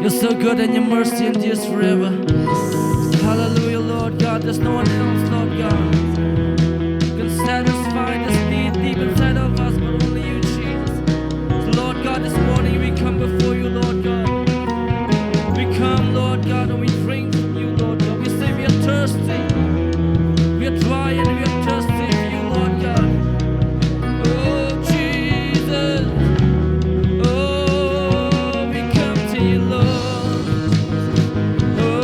You're so good and your mercy endures forever. Hallelujah, Lord God. There's no one else, Lord God, who can satisfy this need deep inside of us, but only you, Jesus. So, Lord God, this morning we come before you, Lord God. We come, Lord God, and we drink from you, Lord God. We say we are thirsty. We are dry and we are thirsty for you, Lord God. Oh, Jesus. Oh, we come to you, Lord. Oh,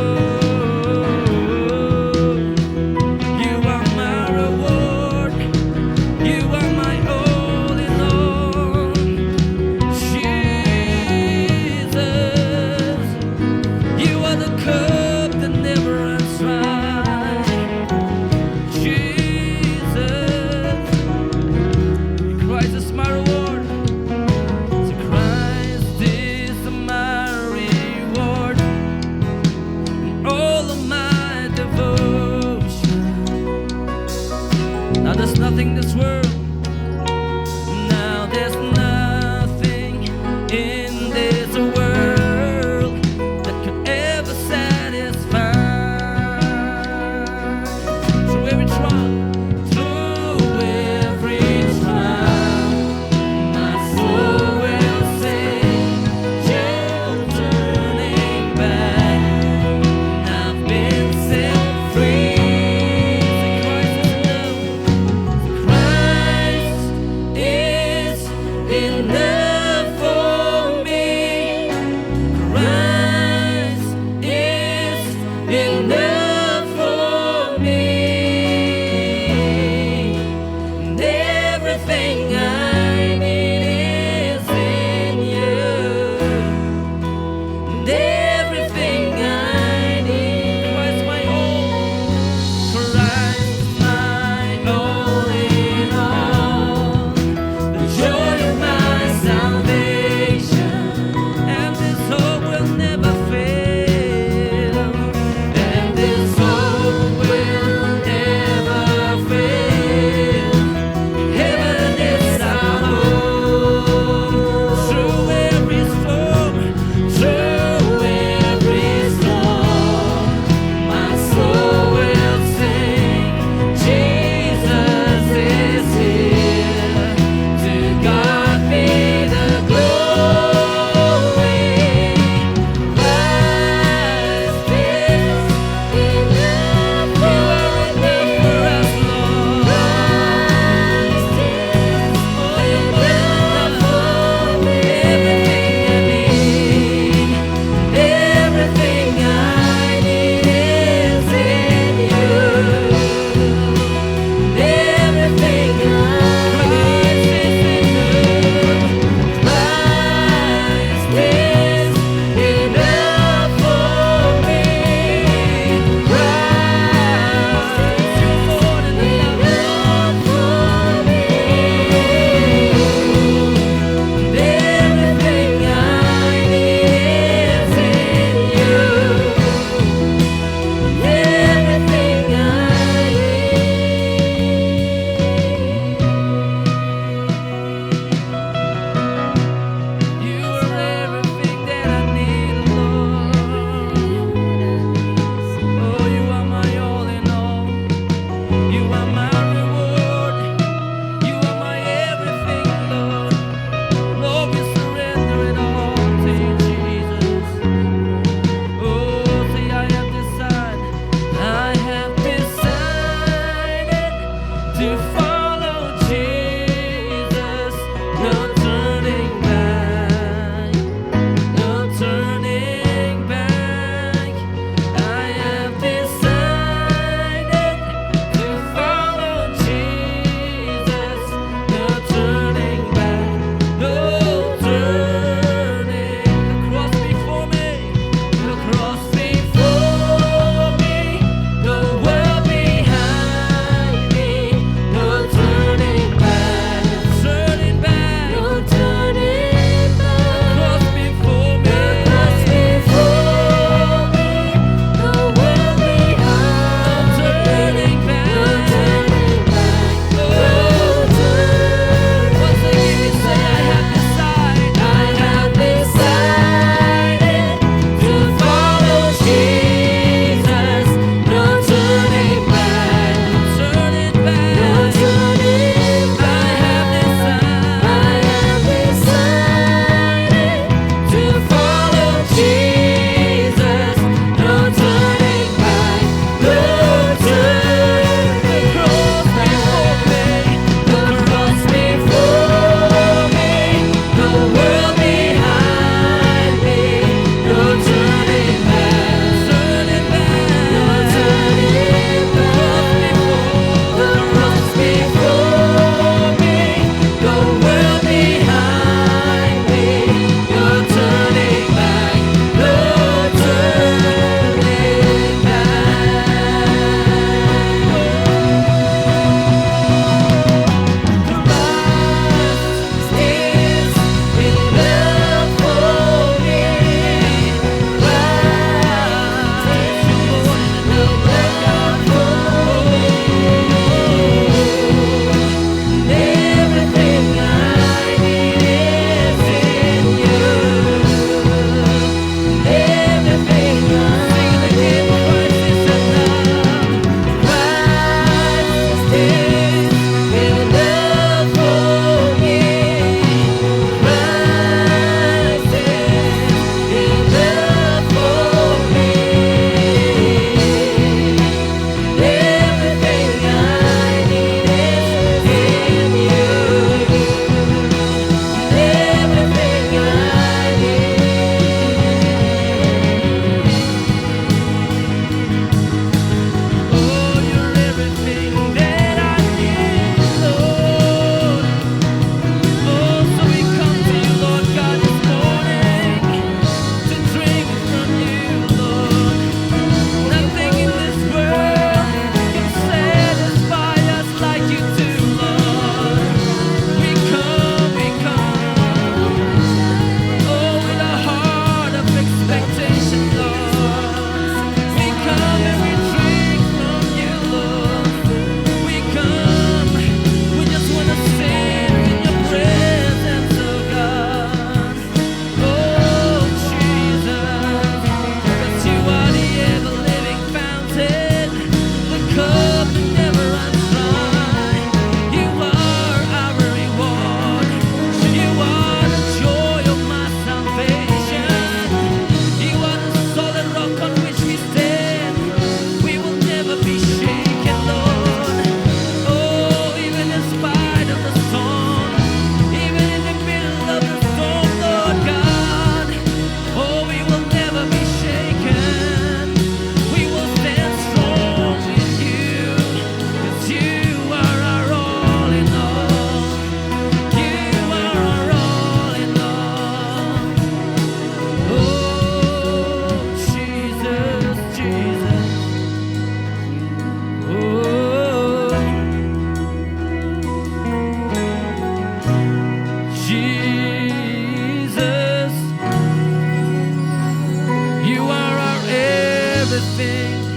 everything.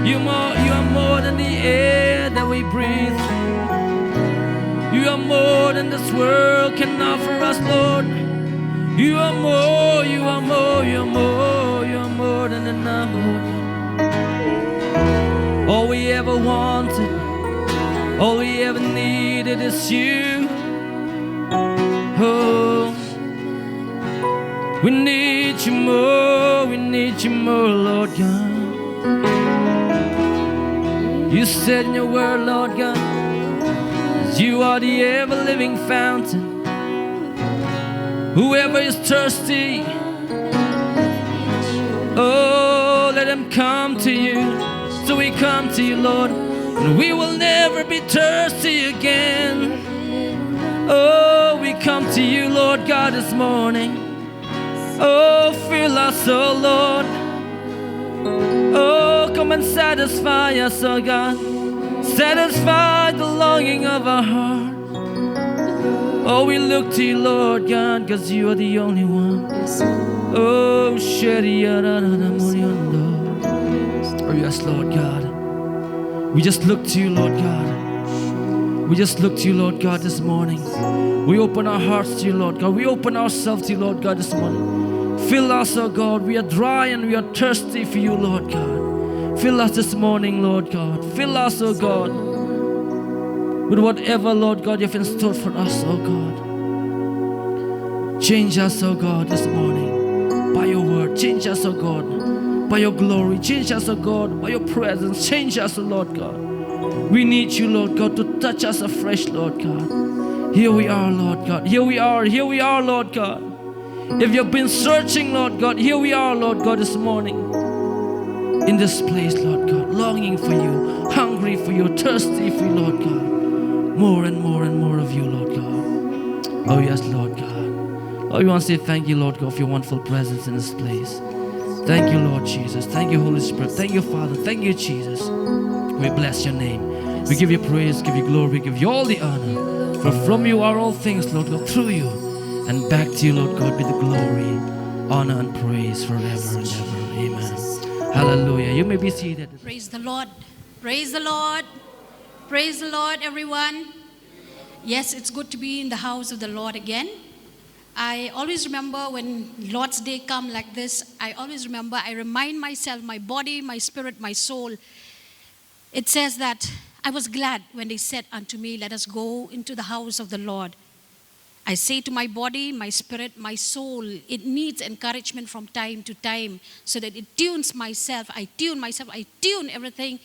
You are more than the air that we breathe. You are more than this world can offer us, Lord. You are more, you are more, you are more, you are more than enough, Lord. All we ever wanted, all we ever needed is you. Oh, we need you more, Lord God. You said in your word, Lord God, you are the ever-living fountain. Whoever is thirsty, oh, let them come to you. So we come to you, Lord, and we will never be thirsty again. Oh, we come to you, Lord God, this morning. Oh, fill us, oh Lord. Oh, come and satisfy us, oh God. Satisfy the longing of our heart. Oh, we look to you, Lord God, because you are the only one. Oh, oh, yes, Lord God. We just look to you, Lord God. We just look to you, Lord God, this morning. We open our hearts to you, Lord God. We open ourselves to you, Lord God, this morning. Fill us, oh God. We are dry and we are thirsty for you, Lord God. Fill us this morning, Lord God. Fill us, oh God, with whatever, Lord God, you've in store for us, oh God. Change us, oh God, this morning by your word. Change us, oh God, by your glory. Change us, oh God, by your presence. Change us, oh Lord God. We need you, Lord God, to touch us afresh, Lord God. Here we are, Lord God. Here we are, Lord God. If you've been searching, Lord God, here we are, Lord God, this morning. In this place, Lord God, longing for you, hungry for you, thirsty for you, Lord God. More and more and more of you, Lord God. Oh yes, Lord God. Oh, we want to say thank you, Lord God, for your wonderful presence in this place. Thank you, Lord Jesus. Thank you, Holy Spirit. Thank you, Father. Thank you, Jesus. We bless your name. We give you praise, give you glory, we give you all the honor. For from you are all things, Lord God, through you. And back to you, Lord God, be the glory, honor, and praise forever and ever. Amen. Hallelujah. You may be seated. Praise the Lord. Praise the Lord. Praise the Lord, everyone. Yes, it's good to be in the house of the Lord again. I always remember when Lord's Day come like this, I remind myself, my body, my spirit, my soul. It says that I was glad when they said unto me, let us go into the house of the Lord. I say to my body, my spirit, my soul, it needs encouragement from time to time so that it tunes myself. I tune everything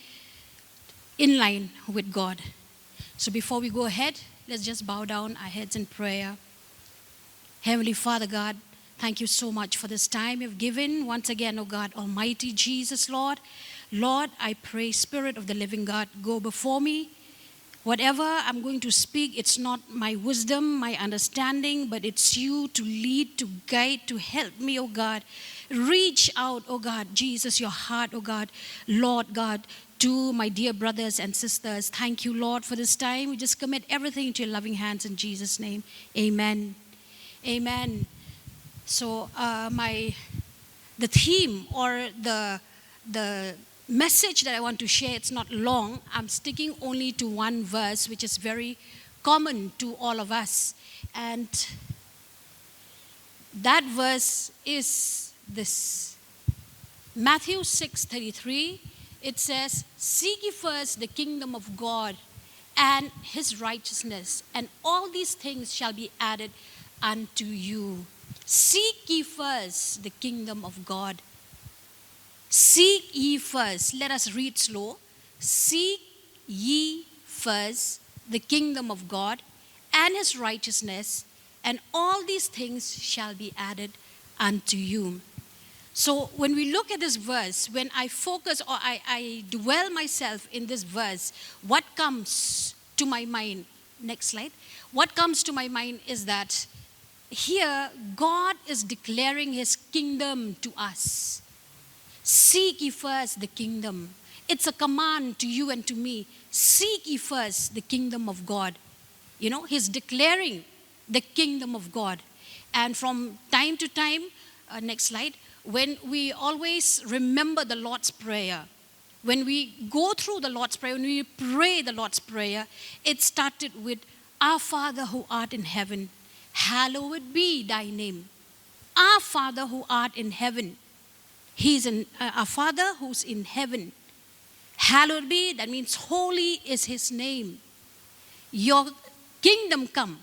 in line with God. So before we go ahead, let's just bow down our heads in prayer. Heavenly Father God, thank you so much for this time you've given. Once again, oh God, Almighty Jesus, Lord. Lord, I pray, Spirit of the living God, go before me. Whatever I'm going to speak, it's not my wisdom, my understanding, but it's you to lead, to guide, to help me, oh God. Reach out, oh God, Jesus, your heart, oh God, Lord God, to my dear brothers and sisters. Thank you, Lord, for this time. We just commit everything into your loving hands in Jesus' name. Amen. Amen. So the theme or the message that I want to share, it's not long. I'm sticking only to one verse, which is very common to all of us. And that verse is this. Matthew 6:33, it says, seek ye first the kingdom of God and his righteousness, and all these things shall be added unto you. Seek ye first the kingdom of God. Seek ye first. Let us read slow. Seek ye first the kingdom of God and his righteousness, and all these things shall be added unto you. So when we look at this verse, when I focus or I dwell myself in this verse, what comes to my mind? Next slide. What comes to my mind is that here God is declaring his kingdom to us. Seek ye first the kingdom. It's a command to you and to me. Seek ye first the kingdom of God. You know, he's declaring the kingdom of God. And from time to time, next slide, when we always remember the Lord's Prayer, when we go through the Lord's Prayer, when we pray the Lord's Prayer, it started with, Our Father who art in heaven, hallowed be thy name. Our Father who art in heaven. He's our Father who's in heaven. Hallowed be, that means holy is his name. Your kingdom come.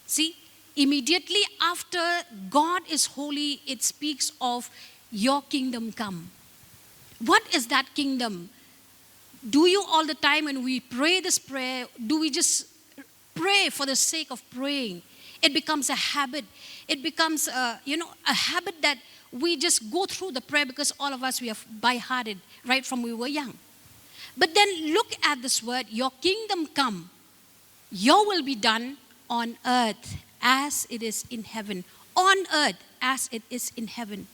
See, immediately after God is holy, it speaks of your kingdom come. What is that kingdom? Do you all the time when we pray this prayer, do we just pray for the sake of praying? It becomes a habit. It becomes a habit that we just go through the prayer because all of us, we are by-hearted right from we were young. But then look at this word, your kingdom come. Your will be done on earth as it is in heaven. On earth as it is in heaven.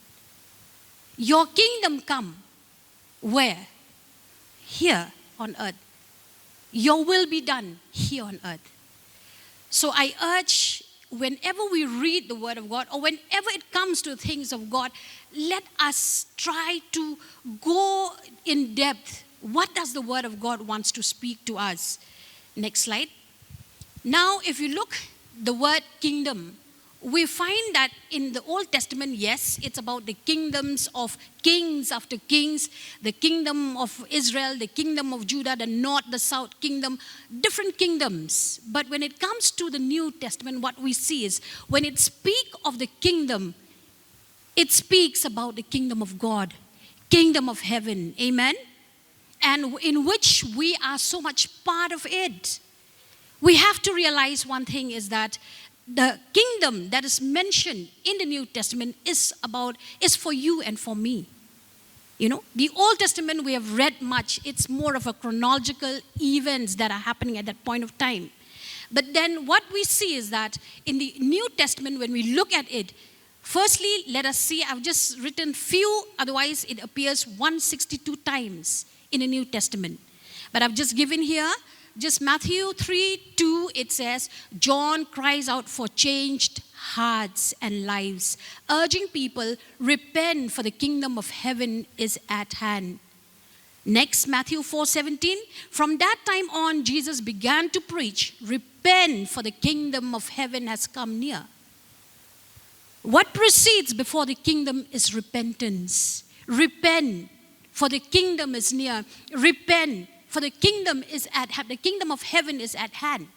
Your kingdom come. Where? Here on earth. Your will be done here on earth. So I urge, whenever we read the Word of God, or whenever it comes to things of God, let us try to go in depth. What does the Word of God wants to speak to us? Next slide. Now, if you look the word kingdom, we find that in the Old Testament, yes, it's about the kingdoms of kings after kings, the kingdom of Israel, the kingdom of Judah, the north, the south kingdom, different kingdoms. But when it comes to the New Testament, what we see is when it speaks of the kingdom, it speaks about the kingdom of God, kingdom of heaven, amen? And in which we are so much part of it. We have to realize one thing is that the kingdom that is mentioned in the New Testament is for you and for me. You know, the Old Testament we have read much. It's more of a chronological events that are happening at that point of time. But then what we see is that in the New Testament, when we look at it, firstly, let us see, I've just written few, otherwise it appears 162 times in the New Testament. But I've just given here, just Matthew 3:2, it says, John cries out for changed hearts and lives, urging people, repent for the kingdom of heaven is at hand. Next, Matthew 4:17, from that time on, Jesus began to preach, repent for the kingdom of heaven has come near. What precedes before the kingdom is repentance. Repent, for the kingdom is near. Repent, for the kingdom is at hand. The kingdom of heaven is at hand.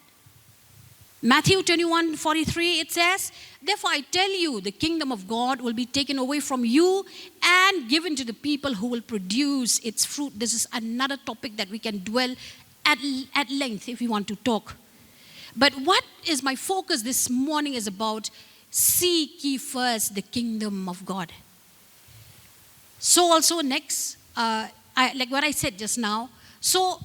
Matthew 21:43, it says, therefore I tell you, the kingdom of God will be taken away from you and given to the people who will produce its fruit. This is another topic that we can dwell at length if we want to talk. But what is my focus this morning is about, seek ye first the kingdom of God. So also next, like what I said just now, so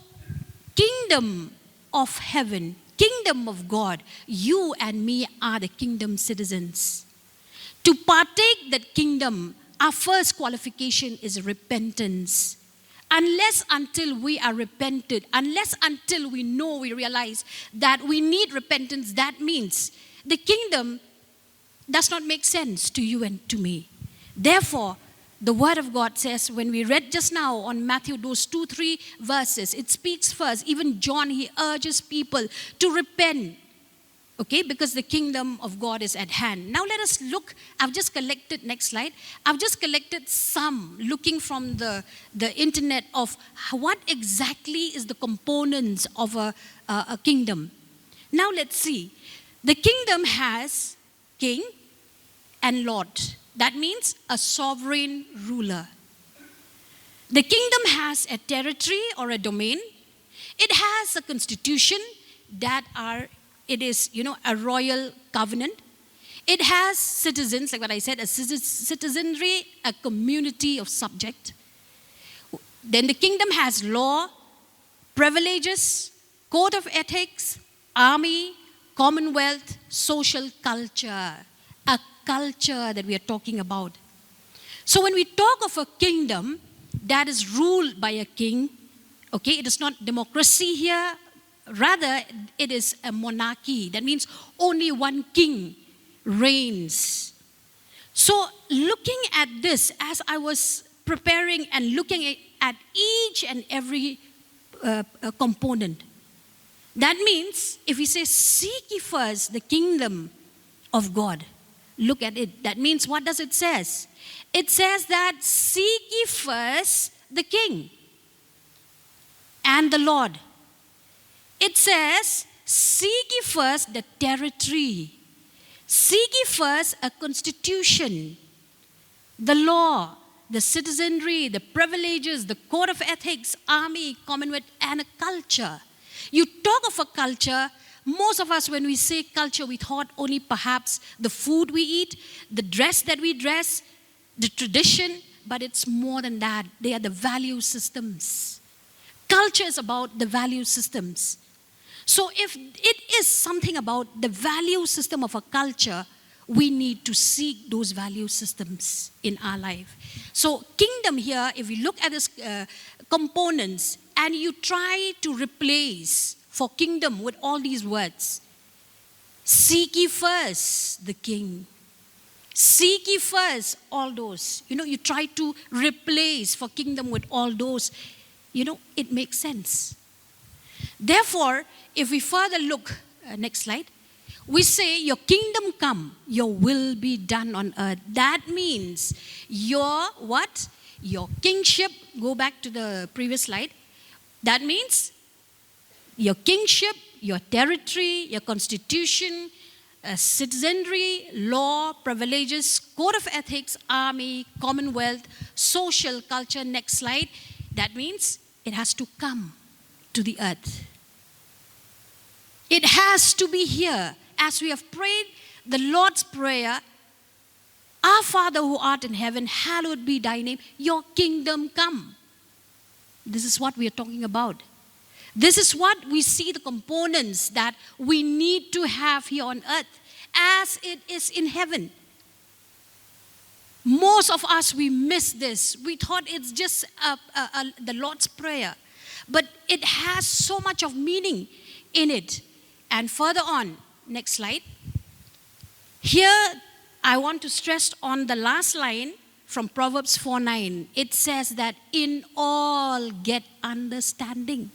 kingdom of heaven, kingdom of God, you and me are the kingdom citizens. To partake that kingdom, our first qualification is repentance. Unless until we are repented, unless until we know, we realize that we need repentance, that means the kingdom does not make sense to you and to me. Therefore, the Word of God says, when we read just now on Matthew, those 2-3 verses, it speaks first. Even John, he urges people to repent. Okay, because the kingdom of God is at hand. Now let us look, I've just collected, next slide. I've just collected some, looking from the internet of what exactly is the components of a kingdom. Now let's see. The kingdom has king and lord. That means a sovereign ruler. The kingdom has a territory or a domain. It has a constitution it is a royal covenant. It has citizens, like what I said, a citizenry, a community of subject. Then the kingdom has law, privileges, code of ethics, army, commonwealth, social culture. A culture that we are talking about. So when we talk of a kingdom that is ruled by a king, okay, it is not democracy here, rather it is a monarchy. That means only one king reigns. So looking at this, as I was preparing and looking at each and every component, that means if we say, seek ye first the kingdom of God, look at it. That means, what does it say? It says that seek ye first the king and the Lord. It says, seek ye first the territory. Seek ye first a constitution, the law, the citizenry, the privileges, the code of ethics, army, commonwealth, and a culture. You talk of a culture, most of us, when we say culture, we thought only perhaps the food we eat, the dress that we dress, the tradition, but it's more than that. They are the value systems. Culture is about the value systems. So if it is something about the value system of a culture, we need to seek those value systems in our life. So kingdom here, if you look at these components and you try to replace for kingdom with all these words, seek ye first the king. Seek ye first all those. You try to replace for kingdom with all those. It makes sense. Therefore, if we further look, next slide, we say, your kingdom come, your will be done on earth. That means your what? Your kingship, go back to the previous slide. That means your kingship, your territory, your constitution, citizenry, law, privileges, code of ethics, army, commonwealth, social culture. Next slide. That means it has to come to the earth. It has to be here. As we have prayed the Lord's Prayer, our Father who art in heaven, hallowed be thy name, your kingdom come. This is what we are talking about. This is what we see, the components that we need to have here on earth as it is in heaven. Most of us, we miss this. We thought it's just the Lord's Prayer. But it has so much of meaning in it. And further on, next slide. Here, I want to stress on the last line from Proverbs 4:9. It says that in all get understanding.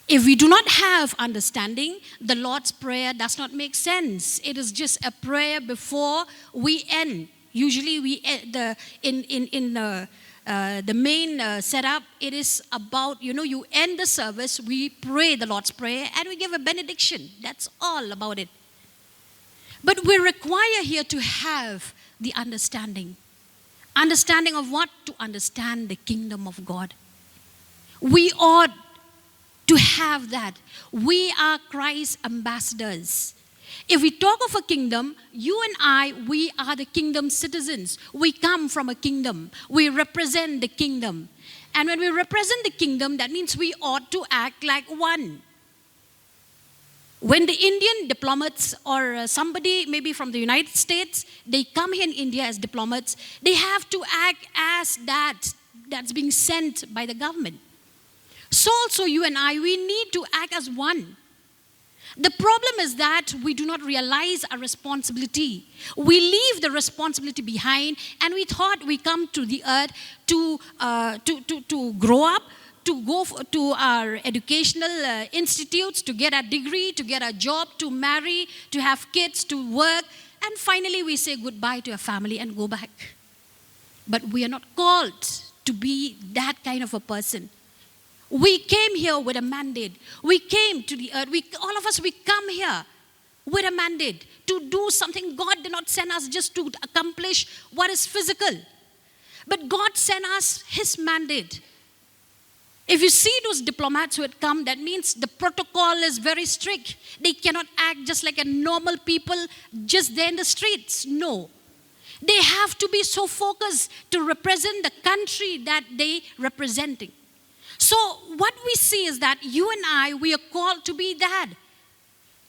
If we do not have understanding, the Lord's Prayer does not make sense. It is just a prayer before we end. Usually, the main setup, it is about, you end the service, we pray the Lord's Prayer, and we give a benediction. That's all about it. But we require here to have the understanding. Understanding of what? To understand the kingdom of God. We ought to have that. We are Christ's ambassadors. If we talk of a kingdom, you and I, we are the kingdom citizens. We come from a kingdom. We represent the kingdom. And when we represent the kingdom, that means we ought to act like one. When the Indian diplomats or somebody maybe from the United States, they come here in India as diplomats, they have to act as that's being sent by the government. So also you and I, we need to act as one. The problem is that we do not realize our responsibility. We leave the responsibility behind, and we thought we come to the earth to grow up, to go to our educational institutes, to get a degree, to get a job, to marry, to have kids, to work, and finally we say goodbye to our family and go back. But we are not called to be that kind of a person. We came here with a mandate. We came to the earth. All of us, we come here with a mandate to do something. God did not send us just to accomplish what is physical. But God sent us His mandate. If you see those diplomats who had come, that means the protocol is very strict. They cannot act just like a normal people just there in the streets. No. They have to be so focused to represent the country that they representing. So what we see is that you and I, we are called to be that.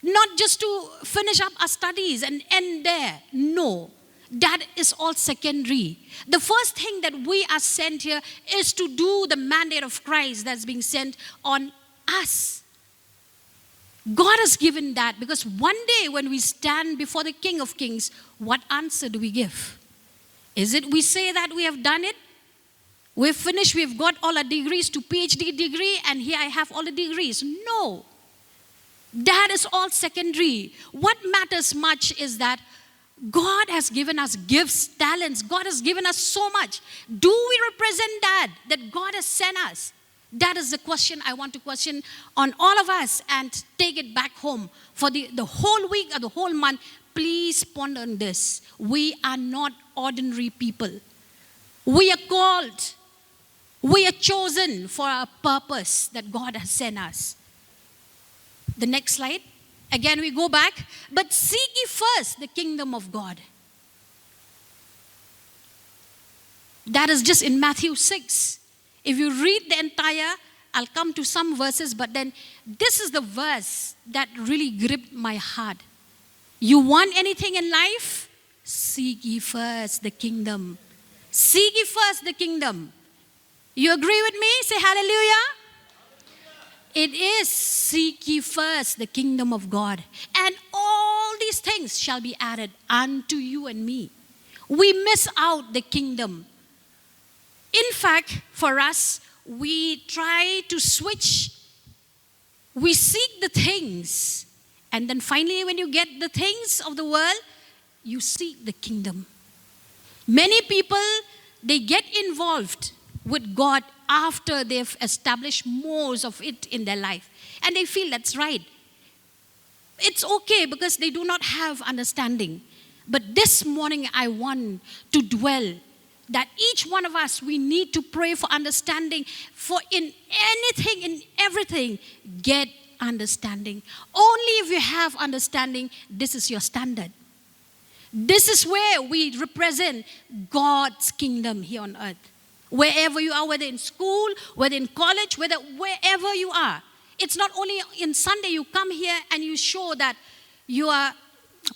Not just to finish up our studies and end there. No, that is all secondary. The first thing that we are sent here is to do the mandate of Christ that's being sent on us. God has given that, because one day when we stand before the King of Kings, what answer do we give? Is it we say that we have done it? We've finished, we've got all our degrees to PhD degree, and here I have all the degrees. No. That is all secondary. What matters much is that God has given us gifts, talents. God has given us so much. Do we represent that God has sent us? That is the question I want to question on all of us and take it back home. For the whole week or the whole month, please ponder on this. We are not ordinary people. We are called. We are chosen for a purpose that God has sent us. The next slide. Again, we go back. But seek ye first the kingdom of God. That is just in Matthew 6. If you read the entire, I'll come to some verses, but then this is the verse that really gripped my heart. You want anything in life? Seek ye first the kingdom. Seek ye first the kingdom. You agree with me? Say hallelujah. It is seek ye first the kingdom of God, and all these things shall be added unto you and me. We miss out the kingdom. In fact, for us, we try to switch. We seek the things, and then finally when you get the things of the world, you seek the kingdom. Many people, they get involved with God after they've established more of it in their life. And they feel that's right. It's okay because they do not have understanding. But this morning I want to dwell that each one of us, we need to pray for understanding. For in anything, in everything, get understanding. Only if you have understanding, this is your standard. This is where we represent God's kingdom here on earth. Wherever you are, whether in school, whether in college, wherever you are. It's not only in Sunday you come here and you show that you are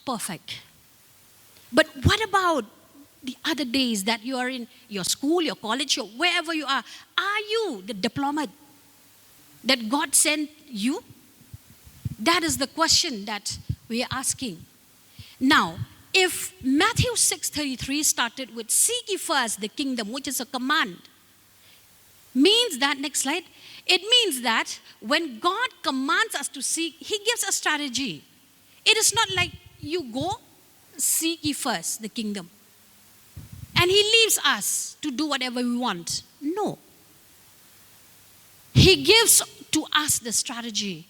perfect. But what about the other days that you are in your school, your college, or wherever you are? Are you the diplomat that God sent you? That is the question that we are asking. Now, if Matthew 6:33 started with seek ye first the kingdom, which is a command, means that, next slide, it means that when God commands us to seek, He gives a strategy. It is not like you go, seek ye first the kingdom, and He leaves us to do whatever we want. No. He gives to us the strategy.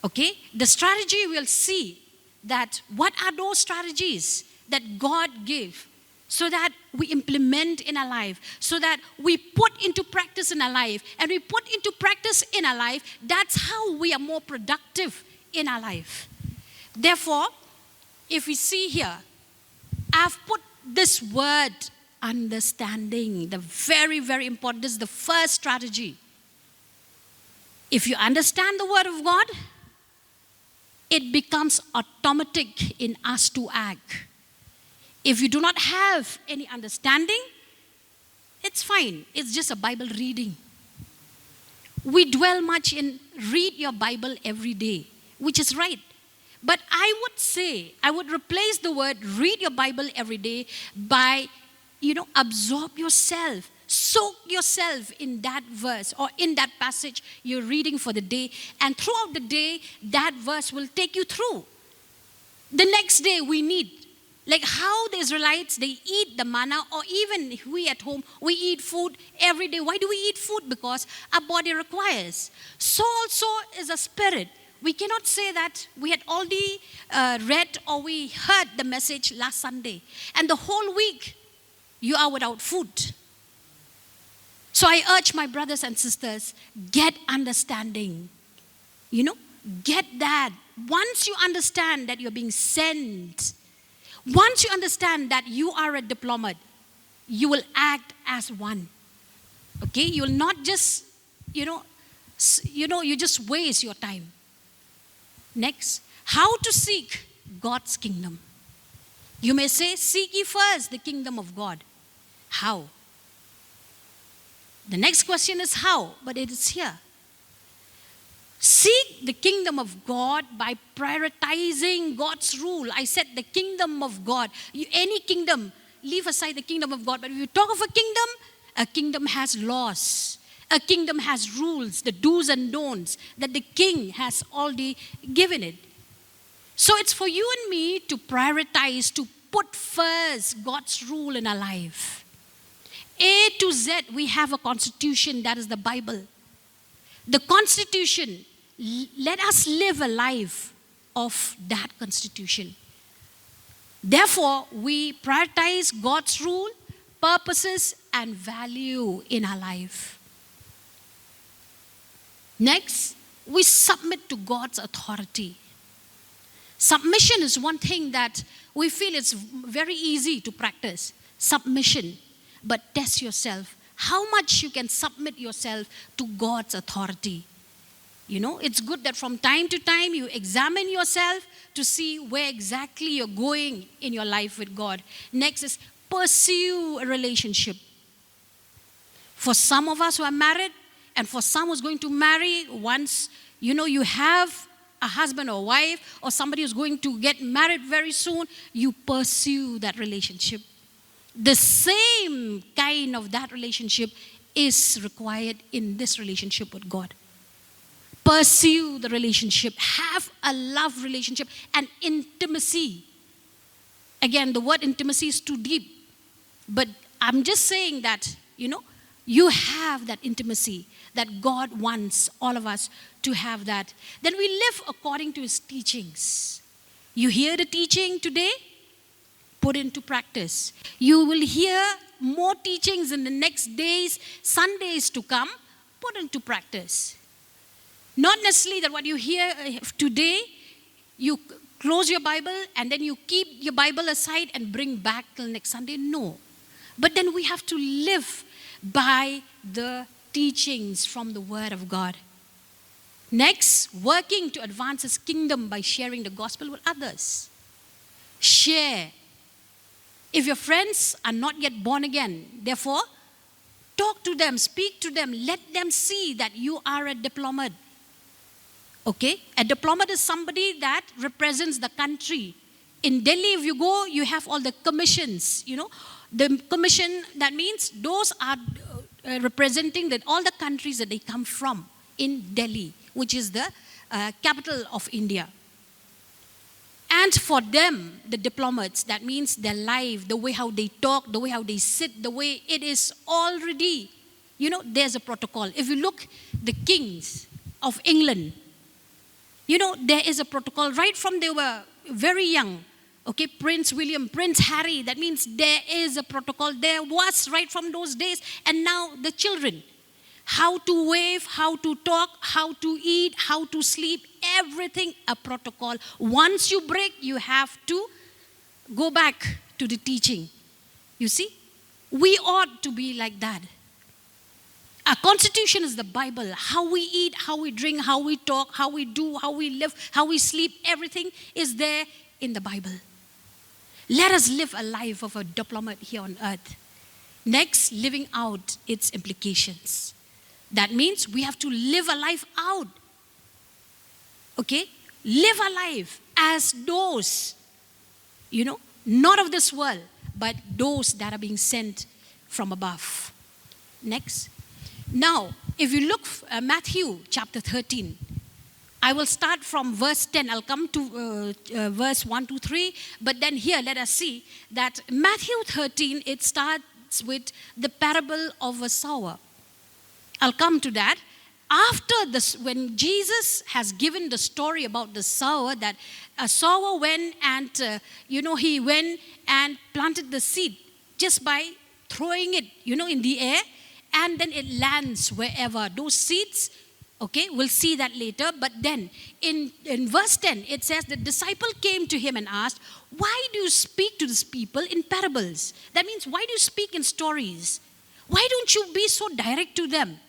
Okay? The strategy we'll see that what are those strategies that God gave so that we implement in our life, so that we put into practice in our life, and we put into practice in our life, that's how we are more productive in our life. Therefore, if we see here, I've put this word understanding, the very, very important. This is the first strategy. If you understand the word of God, it becomes automatic in us to act. If you do not have any understanding, it's fine. It's just a Bible reading. We dwell much in read your Bible every day, which is right. But I would say, I would replace the word read your Bible every day by, absorb yourself. Soak yourself in that verse or in that passage you're reading for the day. And throughout the day, that verse will take you through. The next day we need, like how the Israelites, they eat the manna, or even we at home, we eat food every day. Why do we eat food? Because our body requires. So also is a spirit. We cannot say that we had already read or we heard the message last Sunday, and the whole week you are without food. So I urge my brothers and sisters, get understanding. Get that. Once you understand that you're being sent, once you understand that you are a diplomat, you will act as one. Okay? You will not just, you just waste your time. Next, how to seek God's kingdom. You may say, seek ye first the kingdom of God. How? The next question is how, but it is here. Seek the kingdom of God by prioritizing God's rule. I said the kingdom of God. Any kingdom, leave aside the kingdom of God. But if you talk of a kingdom has laws. A kingdom has rules, the do's and don'ts that the king has already given it. So it's for you and me to prioritize, to put first God's rule in our life. A to Z, we have a constitution, that is the Bible. The constitution, let us live a life of that constitution. Therefore, we prioritize God's rule, purposes, and value in our life. Next, we submit to God's authority. Submission is one thing that we feel it's very easy to practice. Submission. But test yourself. How much you can submit yourself to God's authority. You know, it's good that from time to time you examine yourself to see where exactly you're going in your life with God. Next is pursue a relationship. For some of us who are married, and for some who's going to marry, once you have a husband or wife, or somebody who's going to get married very soon, you pursue that relationship. The same kind of that relationship is required in this relationship with God. Pursue the relationship. Have a love relationship and intimacy. Again, the word intimacy is too deep. But I'm just saying that, you have that intimacy that God wants all of us to have that. Then we live according to His teachings. You hear the teaching today? Put into practice. You will hear more teachings in the next days, Sundays to come. Put into practice. Not necessarily that what you hear today, you close your Bible and then you keep your Bible aside and bring back till next Sunday. No. But then we have to live by the teachings from the Word of God. Next, working to advance His kingdom by sharing the gospel with others. Share. If your friends are not yet born again, therefore, talk to them, speak to them, let them see that you are a diplomat. Okay? A diplomat is somebody that represents the country. In Delhi, if you go, you have all the commissions, The commission, that means those are representing all the countries that they come from in Delhi, which is the capital of India. And for them, the diplomats, that means their life, the way how they talk, the way how they sit, the way it is already, there's a protocol. If you look, the kings of England, there is a protocol right from they were very young. Okay, Prince William, Prince Harry, that means there is a protocol. There was right from those days. And now the children, how to wave, how to talk, how to eat, how to sleep, everything a protocol. Once you break, you have to go back to the teaching. You see, we ought to be like that. Our constitution is the Bible. How we eat, how we drink, how we talk, how we do, how we live, how we sleep, everything is there in the Bible. Let us live a life of a diplomat here on earth. Next, living out its implications. That means we have to live a life out. Okay? Live a life as those, not of this world, but those that are being sent from above. Next. Now, if you look at Matthew chapter 13, I will start from verse 10. I'll come to verse 1 to 3. But then here, let us see that Matthew 13, it starts with the parable of a sower. I'll come to that. After this, when Jesus has given the story about the sower, that a sower went and, he went and planted the seed just by throwing it, in the air. And then it lands wherever. Those seeds, okay, we'll see that later. But then in verse 10, it says, the disciple came to him and asked, why do you speak to these people in parables? That means, why do you speak in stories? Why don't you be so direct to them?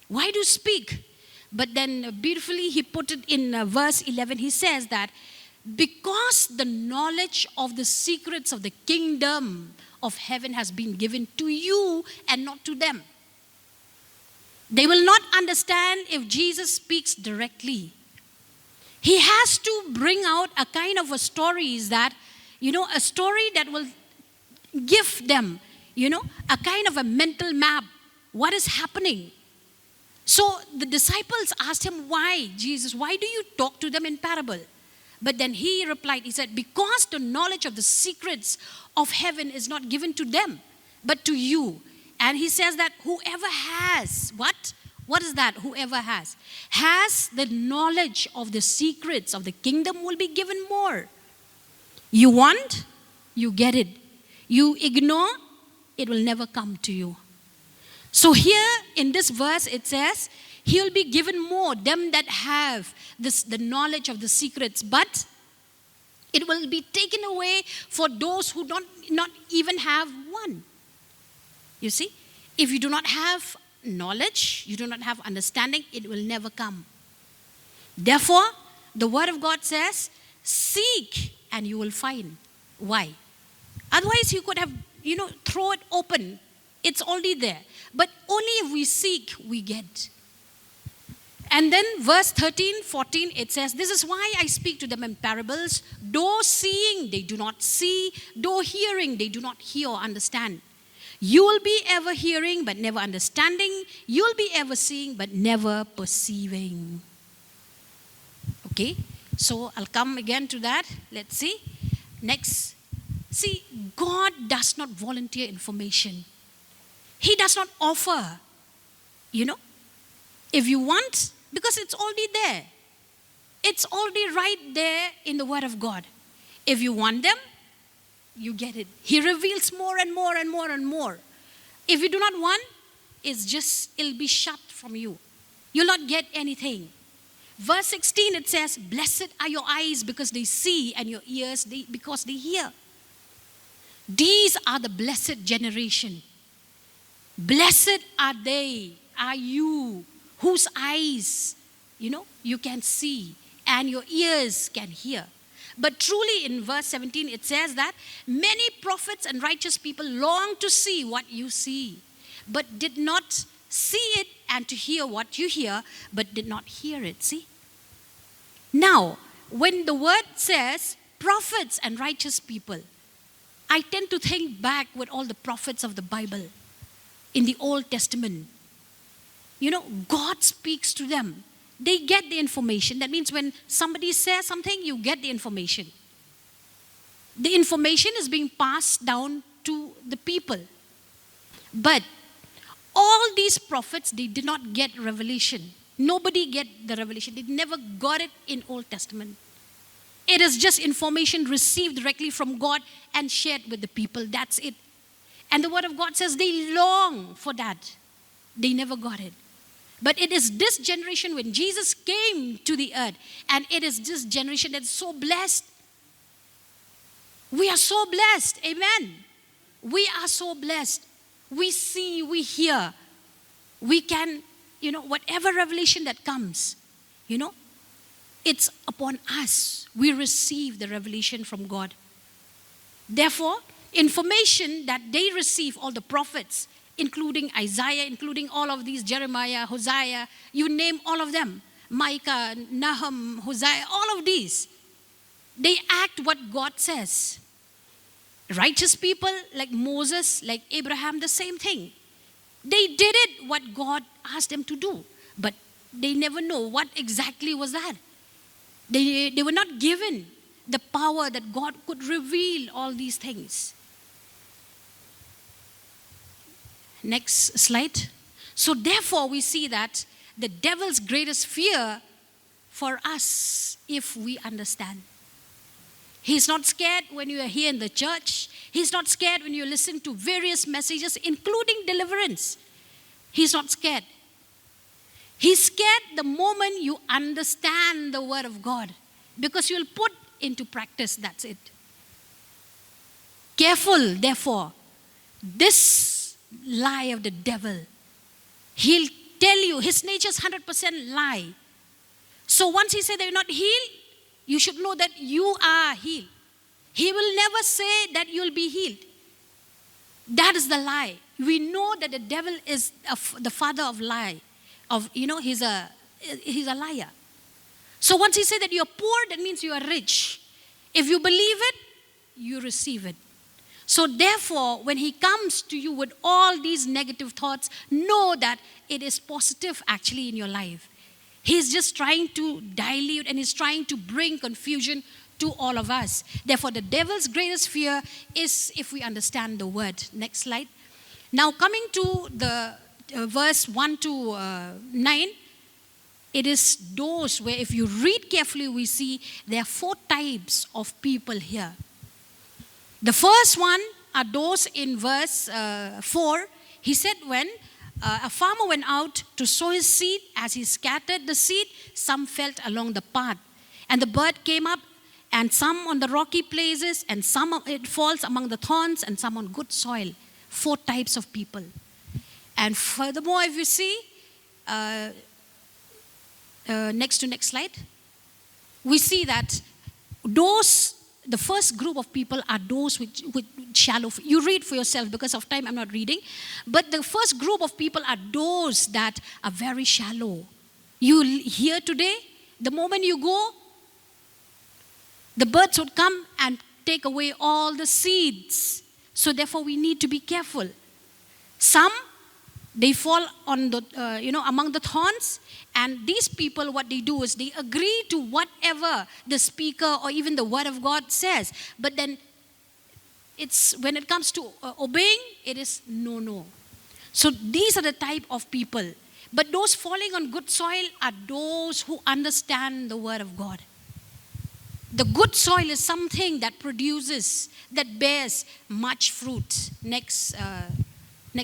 Why do you speak? But then beautifully he put it in verse 11. He says that because the knowledge of the secrets of the kingdom of heaven has been given to you and not to them. They will not understand if Jesus speaks directly. He has to bring out a kind of a stories that, a story that will give them, a kind of a mental map. What is happening? So the disciples asked him, why, Jesus, why do you talk to them in parable? But then he replied, he said, because the knowledge of the secrets of heaven is not given to them, but to you. And he says that whoever has, what? What is that? Whoever has the knowledge of the secrets of the kingdom will be given more. You want, you get it. You ignore, it will never come to you. So here in this verse it says, he will be given more, them that have the knowledge of the secrets, but it will be taken away for those who not even have one. You see, if you do not have knowledge, you do not have understanding, it will never come. Therefore, the word of God says, seek and you will find. Why? Otherwise, you could have, throw it open. It's already there. But only if we seek, we get. And then verse 13, 14, it says, this is why I speak to them in parables. Though seeing, they do not see. Though hearing, they do not hear or understand. You will be ever hearing, but never understanding. You will be ever seeing, but never perceiving. Okay, so I'll come again to that. Let's see. Next. See, God does not volunteer information. He does not offer, if you want, because it's already there. It's already right there in the Word of God. If you want them, you get it. He reveals more and more and more and more. If you do not want, it'll be shut from you. You'll not get anything. Verse 16, it says, blessed are your eyes because they see, and your ears because they hear. These are the blessed generation. Blessed are you, whose eyes, you can see, and your ears can hear. But truly in verse 17 it says that many prophets and righteous people long to see what you see, but did not see it, and to hear what you hear, but did not hear it. See? Now, when the word says prophets and righteous people, I tend to think back with all the prophets of the Bible in the Old Testament. God speaks to them. They get the information. That means when somebody says something, you get the information. The information is being passed down to the people. But all these prophets, they did not get revelation. Nobody get the revelation. They never got it in Old Testament. It is just information received directly from God and shared with the people. That's it. And the Word of God says they long for that. They never got it. But it is this generation when Jesus came to the earth, and it is this generation that's so blessed. We are so blessed. Amen. We are so blessed. We see, we hear. We can, whatever revelation that comes, it's upon us. We receive the revelation from God. Therefore, information that they receive, all the prophets, including Isaiah, including all of these, Jeremiah, Hosea, you name all of them, Micah, Nahum, Hosea, all of these, they act what God says. Righteous people like Moses, like Abraham, the same thing. They did it what God asked them to do, but they never know what exactly was that. They were not given the power that God could reveal all these things. Next slide. So therefore we see that the devil's greatest fear for us, if we understand. He's not scared when you are here in the church. He's not scared when you listen to various messages, including deliverance. He's not scared. He's scared the moment you understand the Word of God, because you'll put into practice, that's it. Careful, therefore, this lie of the devil. He'll tell you, his nature is 100% lie. So once he said that you're not healed, you should know that you are healed. He will never say that you'll be healed. That is the lie. We know that the devil is the father of lie. of, he's a liar. So once he said that you're poor, that means you are rich. If you believe it, you receive it. So therefore, when he comes to you with all these negative thoughts, know that it is positive actually in your life. He's just trying to dilute and he's trying to bring confusion to all of us. Therefore, the devil's greatest fear is if we understand the word. Next slide. Now coming to the verse 1 to 9, it is those where if you read carefully, we see there are 4 types of people here. The first one are those in verse 4. He said when a farmer went out to sow his seed, as he scattered the seed, some fell along the path. And the bird came up, and some on the rocky places, and some it falls among the thorns, and some on good soil. 4 types of people. And furthermore, if you see, next slide, we see that the first group of people are those with shallow. You read for yourself, because of time I'm not reading. But the first group of people are those that are very shallow. You hear today, the moment you go, the birds would come and take away all the seeds. So therefore we need to be careful. Some, they fall on the, among the thorns. And these people, what they do is they agree to whatever the speaker or even the word of God says. But then when it comes to obeying, it is no. So these are the type of people. But those falling on good soil are those who understand the word of God. The good soil is something that produces, that bears much fruit. Next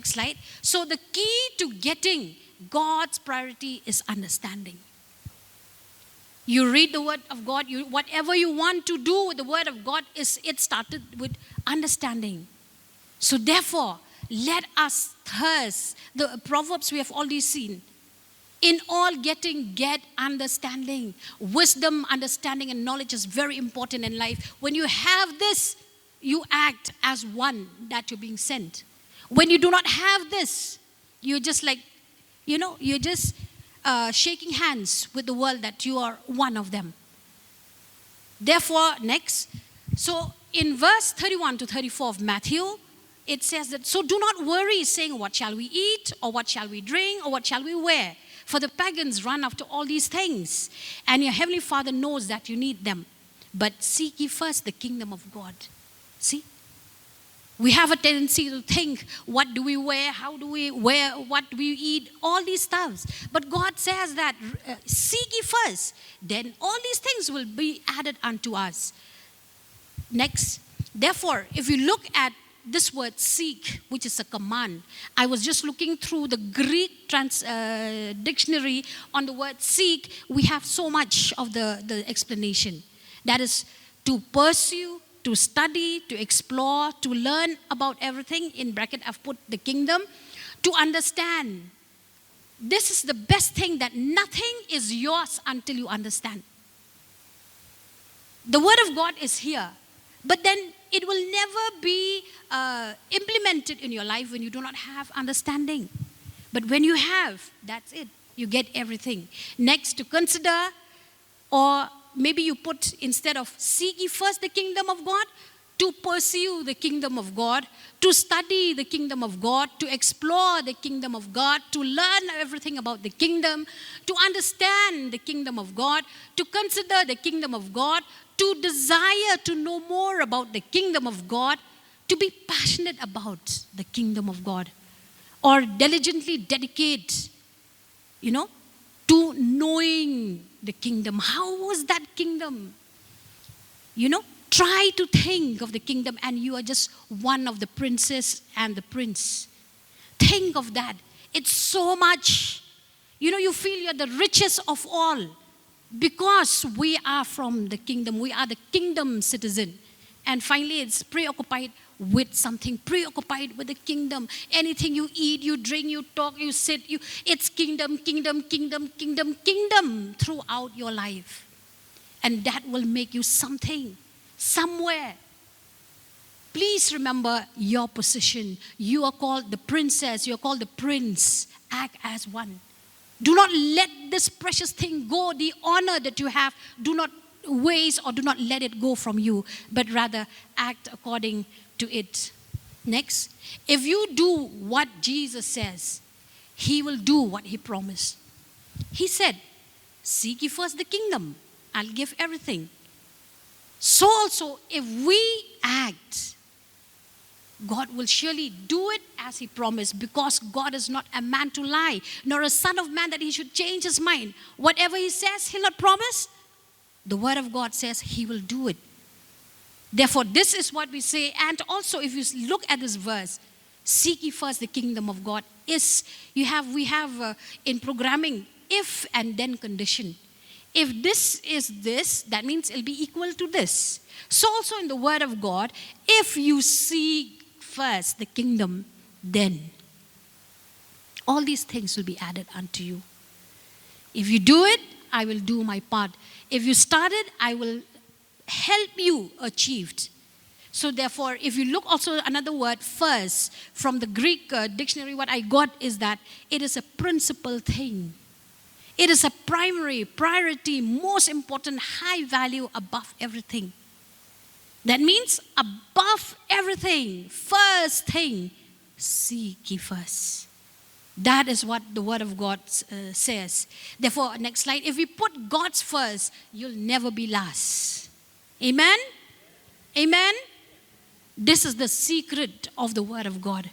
slide. So the key to getting God's priority is understanding. You read the word of God, whatever you want to do with the word of God, it started with understanding. So therefore, let us thirst. The Proverbs we have already seen. In all getting, get understanding. Wisdom, understanding, and knowledge is very important in life. When you have this, you act as one that you're being sent. When you do not have this, you're just like, you're just shaking hands with the world that you are one of them. Therefore, next. So in verse 31 to 34 of Matthew, it says that, so do not worry, saying, what shall we eat, or what shall we drink, or what shall we wear? For the pagans run after all these things, and your heavenly Father knows that you need them. But seek ye first the kingdom of God. See? We have a tendency to think, what do we wear, how do we wear, what do we eat, all these stuffs. But God says that, seek ye first, then all these things will be added unto us. Next. Therefore, if you look at this word seek, which is a command. I was just looking through the Greek dictionary on the word seek. We have so much of the explanation. That is to pursue, to study, to explore, to learn about everything. In bracket, I've put the kingdom. To understand. This is the best thing, that nothing is yours until you understand. The word of God is here. But then it will never be implemented in your life when you do not have understanding. But when you have, that's it. You get everything. Next, to consider, or maybe you put, instead of seek ye first the kingdom of God, to pursue the kingdom of God, to study the kingdom of God, to explore the kingdom of God, to learn everything about the kingdom, to understand the kingdom of God, to consider the kingdom of God, to desire to know more about the kingdom of God, to be passionate about the kingdom of God, or diligently dedicate, to knowing the kingdom. How was that kingdom? Try to think of the kingdom and you are just one of the princess and the prince. Think of that. It's so much. You feel you're the richest of all because we are from the kingdom. We are the kingdom citizen. And finally, it's preoccupied with something, preoccupied with the kingdom. Anything you eat, you drink, you talk, you sit, it's kingdom, kingdom, kingdom, kingdom, kingdom throughout your life. And that will make you something. Somewhere. Please remember your position. You are called the princess. You are called the prince. Act as one. Do not let this precious thing go. The honor that you have, do not waste or do not let it go from you, but rather act according to it. Next, if you do what Jesus says, He will do what He promised. He said, seek ye first the kingdom, I'll give everything. So also, if we act, God will surely do it as He promised, because God is not a man to lie, nor a son of man that He should change His mind. Whatever He says, He'll not promise. The word of God says He will do it. Therefore, this is what we say. And also, if you look at this verse, seek ye first the kingdom of God, we have in programming, if and then condition. If this is this, that means it'll be equal to this. So also in the word of God, if you seek first the kingdom, then all these things will be added unto you. If you do it, I will do my part. If you started, I will help you achieve it. So therefore, if you look also another word, first, from the Greek dictionary, what I got is that it is a principal thing. It is a primary, priority, most important, high value above everything. That means above everything, first thing, seek ye first. That is what the word of God says. Therefore, next slide. If we put God's first, you'll never be last. Amen? Amen? This is the secret of the word of God.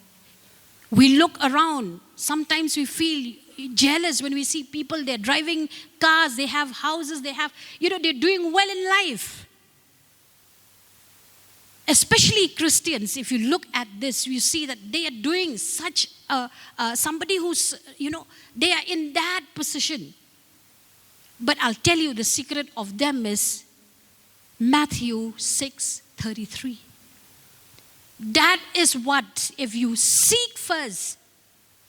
We look around. Sometimes we feel jealous when we see people, they're driving cars, they have houses, they're doing well in life. Especially Christians, if you look at this, you see that they are doing such somebody who's, they are in that position. But I'll tell you the secret of them is Matthew 6:33. That is what, if you seek first,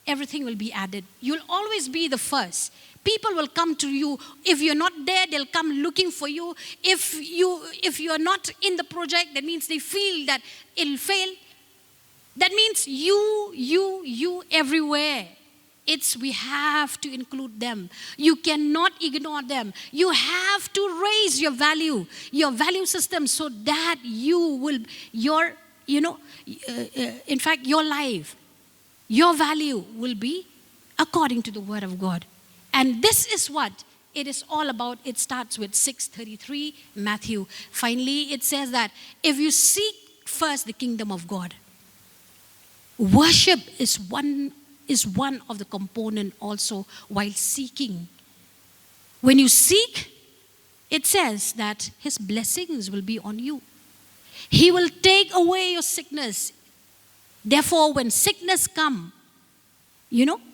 everything will be added. You'll always be the first. People will come to you. If you're not there, they'll come looking for you. If you're not in the project, that means they feel that it'll fail. That means you everywhere. We have to include them. You cannot ignore them. You have to raise your value system, so that you will, in fact, your life, your value will be according to the word of God. And this is what it is all about. It starts with 6:33, Matthew. Finally, it says that if you seek first the kingdom of God, worship is one of the component also while seeking. When you seek, it says that His blessings will be on you. He will take away your sickness. Therefore, when sickness come,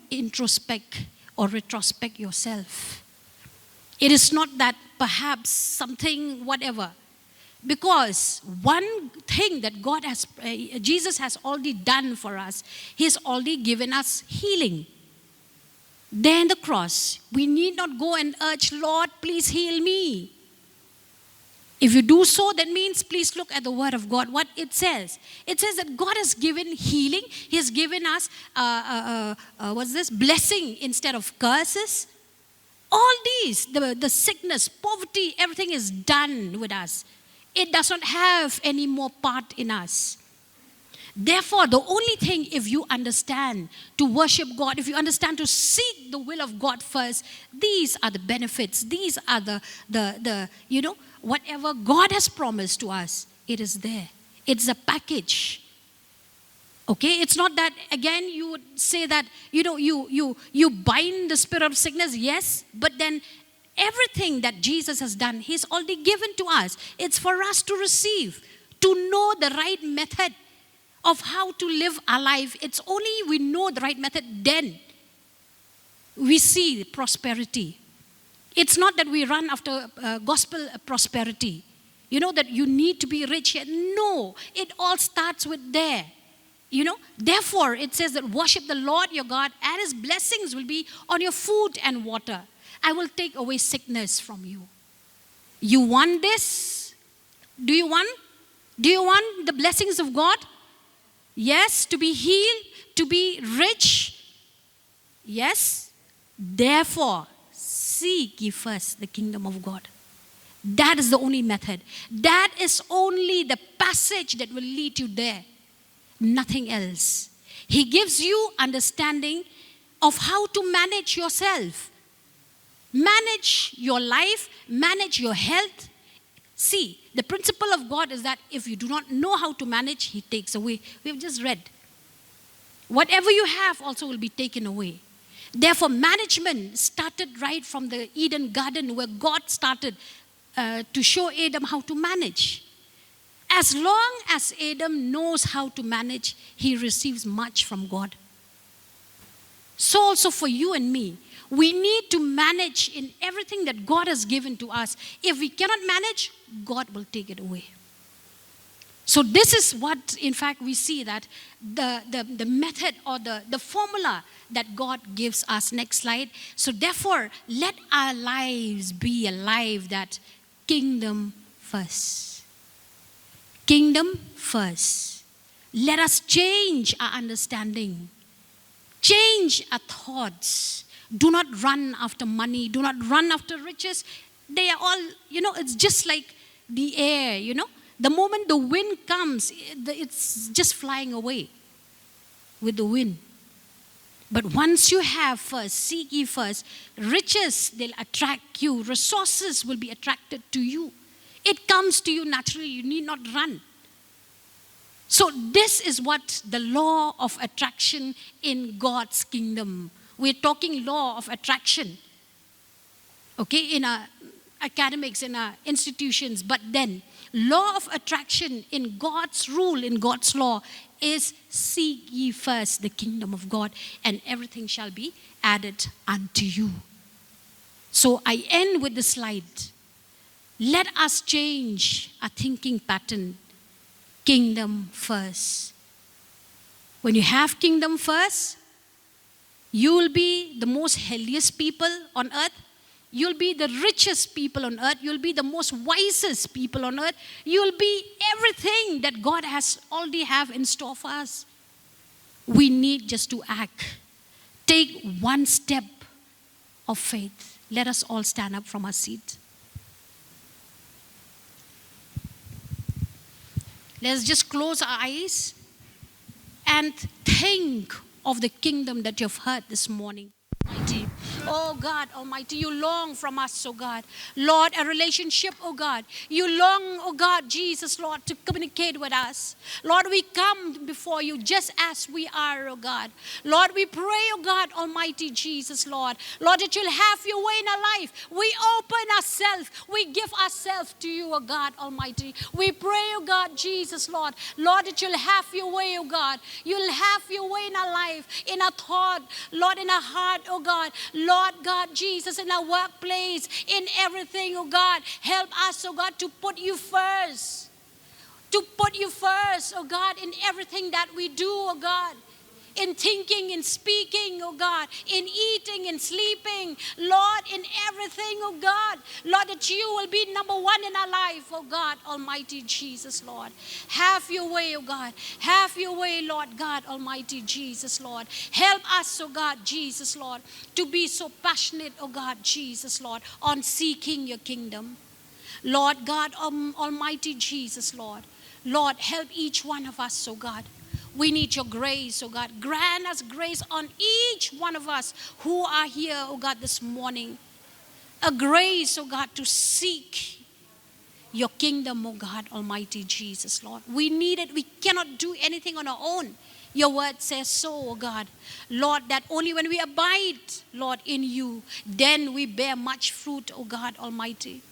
introspect or retrospect yourself. It is not that perhaps something, whatever. Because one thing that Jesus has already done for us, He's already given us healing. There in the cross, we need not go and urge, Lord, please heal me. If you do so, that means please look at the word of God, what it says. It says that God has given healing. He has given us, blessing instead of curses. All these, the sickness, poverty, everything is done with us. It does not have any more part in us. Therefore, the only thing, if you understand to worship God, if you understand to seek the will of God first, these are the benefits. These are the whatever God has promised to us, it is there. It's a package. Okay, it's not that, again, you would say that, you bind the spirit of sickness, yes, but then everything that Jesus has done, He's already given to us. It's for us to receive, to know the right method of how to live our life. It's only we know the right method, then we see prosperity. It's not that we run after gospel prosperity. That you need to be rich. No, it all starts with there. Therefore, it says that worship the Lord your God, and His blessings will be on your food and water. I will take away sickness from you. You want this? Do you want the blessings of God? Yes, to be healed, to be rich. Yes. Therefore, seek ye first the kingdom of God. That is the only method. That is only the passage that will lead you there. Nothing else. He gives you understanding of how to manage yourself. Manage your life, manage your health. See, the principle of God is that if you do not know how to manage, He takes away. We have just read. Whatever you have also will be taken away. Therefore, management started right from the Eden garden where God started to show Adam how to manage. As long as Adam knows how to manage, he receives much from God. So also for you and me, we need to manage in everything that God has given to us. If we cannot manage, God will take it away. So this is what, in fact, we see that the method or the formula that God gives us. Next slide. So therefore, let our lives be a life that kingdom first. Kingdom first. Let us change our understanding. Change our thoughts. Do not run after money. Do not run after riches. They are all, it's just like the air, The moment the wind comes, it's just flying away with the wind. But once you have first, seek ye first, riches, they'll attract you. Resources will be attracted to you. It comes to you naturally. You need not run. So this is what the law of attraction in God's kingdom. We're talking law of attraction. Okay, in our academics, in our institutions. But then, law of attraction in God's rule, in God's law, is seek ye first the kingdom of God, and everything shall be added unto you. So I end with the slide. Let us change our thinking pattern. Kingdom first. When you have kingdom first, you will be the most healthiest people on earth. You'll be the richest people on earth. You'll be the most wisest people on earth. You'll be everything that God has already have in store for us. We need just to act. Take one step of faith. Let us all stand up from our seat. Let's just close our eyes and think of the kingdom that you've heard this morning. Almighty. Oh God Almighty, you long from us, oh God. Lord, a relationship, oh God. You long, oh God, Jesus, Lord, to communicate with us. Lord, we come before you just as we are, oh God. Lord, we pray, oh God, Almighty Jesus, Lord. Lord, that you'll have your way in our life. We open ourselves. We give ourselves to you, oh God Almighty. We pray, oh God, Jesus, Lord. Lord, that you'll have your way, oh God. You'll have your way in our life, in our thought, Lord, in our heart, oh God. Lord God, Jesus, in our workplace, in everything, oh God. Help us, oh God, to put you first. To put you first, oh God, in everything that we do, oh God. In thinking, in speaking, oh God, in eating, in sleeping, Lord, in everything, oh God, Lord, that you will be number one in our life, oh God, Almighty Jesus, Lord. Have your way, oh God. Have your way, Lord God, Almighty Jesus, Lord. Help us, oh God, Jesus, Lord, to be so passionate, oh God, Jesus, Lord, on seeking your kingdom. Lord God, Almighty Jesus, Lord. Lord, help each one of us, oh God. We need your grace, oh God. Grant us grace on each one of us who are here, oh God, this morning. A grace, oh God, to seek your kingdom, oh God, Almighty Jesus, Lord. We need it. We cannot do anything on our own. Your word says so, oh God. Lord, that only when we abide, Lord, in you, then we bear much fruit, oh God, Almighty.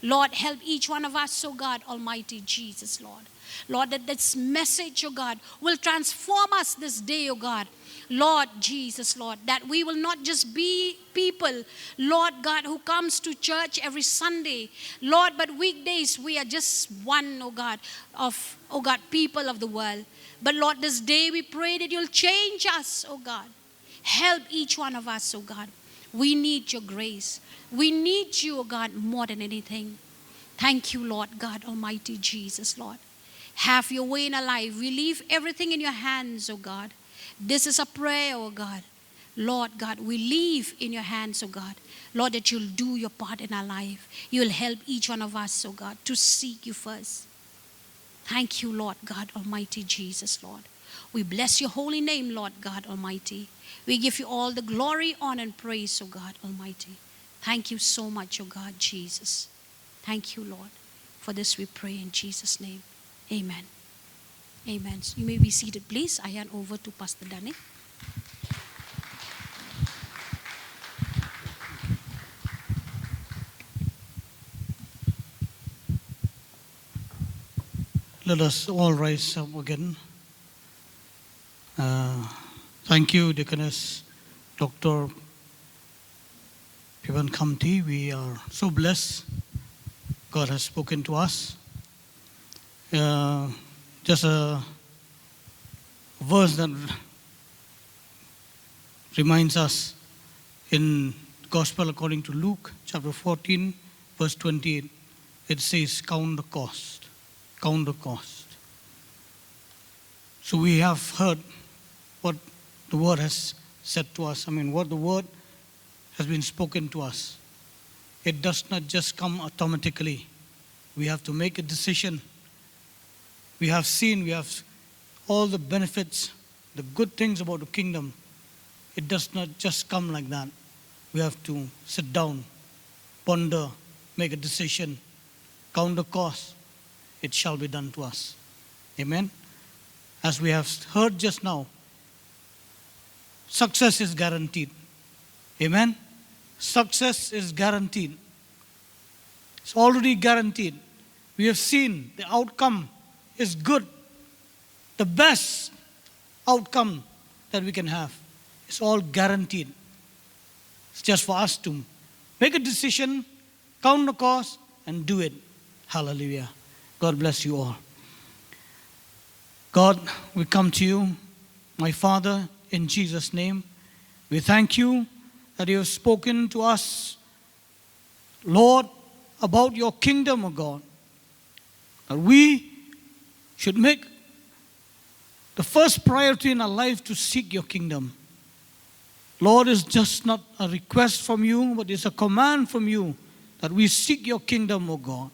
Lord, help each one of us, oh God, Almighty Jesus, Lord. Lord, that this message, oh God, will transform us this day, oh God. Lord Jesus, Lord, that we will not just be people, Lord God, who comes to church every Sunday, Lord, but weekdays we are just one, oh God, of, oh God, people of the world. But Lord, this day we pray that you'll change us, oh God. Help each one of us, oh God. We need your grace. We need you, oh God, more than anything. Thank you, Lord God, Almighty Jesus, Lord. Have your way in our life. We leave everything in your hands, oh God. This is a prayer, oh God. Lord God, we leave in your hands, oh God. Lord, that you'll do your part in our life. You'll help each one of us, oh God, to seek you first. Thank you, Lord God Almighty Jesus, Lord. We bless your holy name, Lord God Almighty. We give you all the glory, honor, and praise, oh God Almighty. Thank you so much, oh God Jesus. Thank you, Lord. For this we pray in Jesus' name. Amen. Amen. You may be seated, please. I hand over to Pastor Danny. Let us all rise up again. Thank you, Deaconess, Dr. Pivan Kamti. We are so blessed. God has spoken to us. Just a verse that reminds us in Gospel according to Luke, chapter 14, verse 28. It says, count the cost. Count the cost. So we have heard what the word has said to us. What the word has been spoken to us. It does not just come automatically. We have to make a decision. We have all the benefits, the good things about the kingdom. It does not just come like that. We have to sit down, ponder, make a decision, count the cost. It shall be done to us. Amen. As we have heard just now, success is guaranteed. Amen. Success is guaranteed. It's already guaranteed. We have seen the outcome is good. The best outcome that we can have. It's all guaranteed. It's just for us to make a decision, count the cost, and do it. Hallelujah. God bless you all. God, we come to you, my Father, in Jesus' name. We thank you that you have spoken to us, Lord, about your kingdom, O God. That we should make the first priority in our life to seek your kingdom. Lord, it's just not a request from you, but it's a command from you that we seek your kingdom, O God.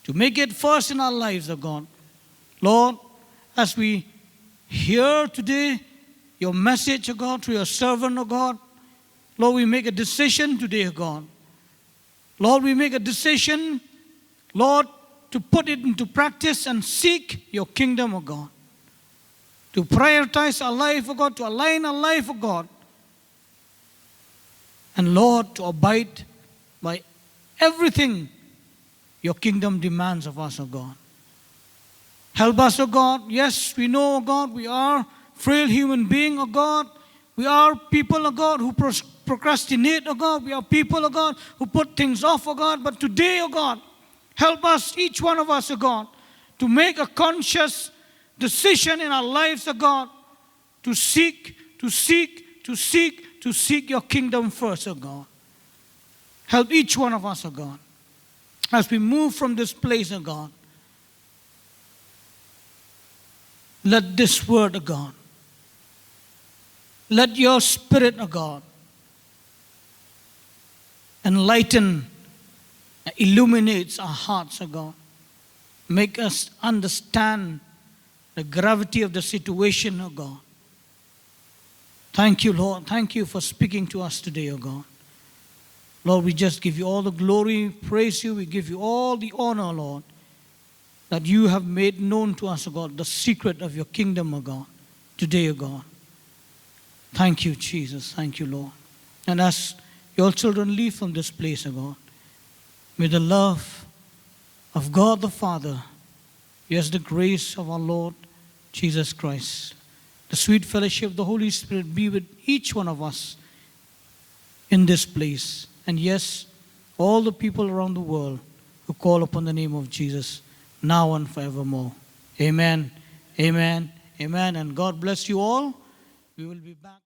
To make it first in our lives, O God. Lord, as we hear today your message, O God, through your servant, O God, Lord, we make a decision today, O God. Lord, we make a decision, Lord, to put it into practice and seek your kingdom, O God. To prioritize our life, O God, to align our life, O God. And Lord, to abide by everything your kingdom demands of us, O God. Help us, O God. Yes, we know, O God, we are frail human beings, O God. We are people, O God, who procrastinate, O God. We are people, O God, who put things off, O God. But today, O God, help us, each one of us, O God, to make a conscious decision in our lives, O God, to seek your kingdom first, O God. Help each one of us, O God. As we move from this place, O God, let this word, O God, let your spirit, O God, enlighten, illuminates our hearts, O God. Make us understand the gravity of the situation, O God. Thank you, Lord. Thank you for speaking to us today, O God. Lord, we just give you all the glory, praise you. We give you all the honor, Lord, that you have made known to us, O God, the secret of your kingdom, O God, today, O God. Thank you, Jesus. Thank you, Lord. And as your children leave from this place, O God, may the love of God the Father, yes, the grace of our Lord Jesus Christ, the sweet fellowship of the Holy Spirit be with each one of us in this place. And yes, all the people around the world who call upon the name of Jesus, now and forevermore. Amen, amen, amen. And God bless you all. We will be back.